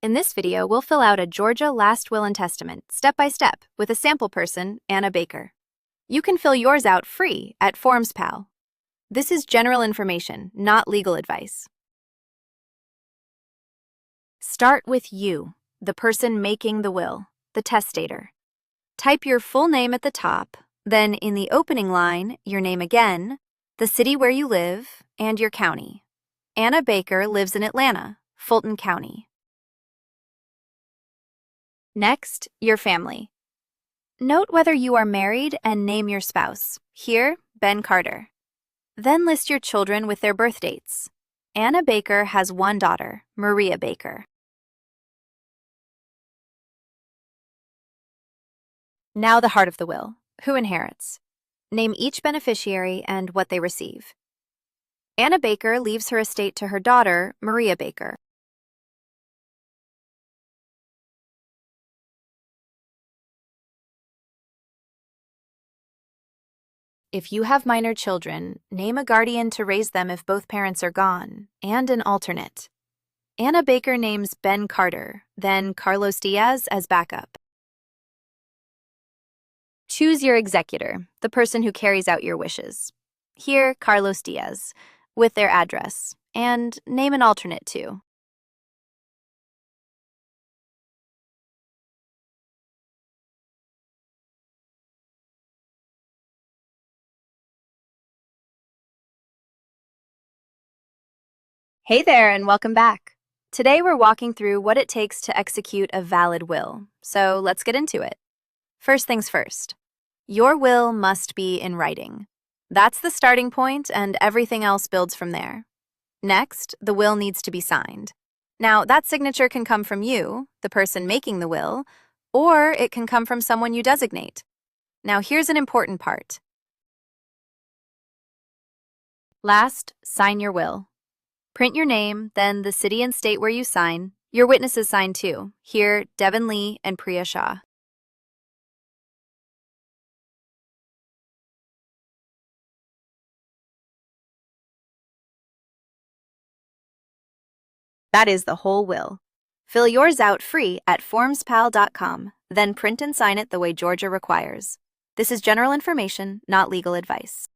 In this video, we'll fill out a Georgia last will and testament, step by step, with a sample person, Anna Baker. You can fill yours out free at FormsPal. This is general information, not legal advice. Start with you, the person making the will, the testator. Type your full name at the top, then in the opening line, your name again, the city where you live, and your county. Anna Baker lives in Atlanta, Fulton County. Next, your family. Note whether you are married and name your spouse. Here, Ben Carter. Then list your children with their birth dates. Anna Baker has one daughter, Maria Baker. Now the heart of the will. Who inherits? Name each beneficiary and what they receive. Anna Baker leaves her estate to her daughter, Maria Baker. If you have minor children, name a guardian to raise them if both parents are gone, and an alternate. Anna Baker names Ben Carter, then Carlos Diaz as backup. Choose your executor, the person who carries out your wishes. Here, Carlos Diaz, with their address, and name an alternate too. Hey there, and welcome back. Today we're walking through what it takes to execute a valid will, so let's get into it. First things first, your will must be in writing. That's the starting point, and everything else builds from there. Next, the will needs to be signed. Now, that signature can come from you, the person making the will, or it can come from someone you designate. Now, here's an important part. Last, sign your will. Print your name, then the city and state where you sign. Your witnesses sign too. Here, Devin Lee and Priya Shah. That is the whole will. Fill yours out free at FormsPal.com, then print and sign it the way Georgia requires. This is general information, not legal advice.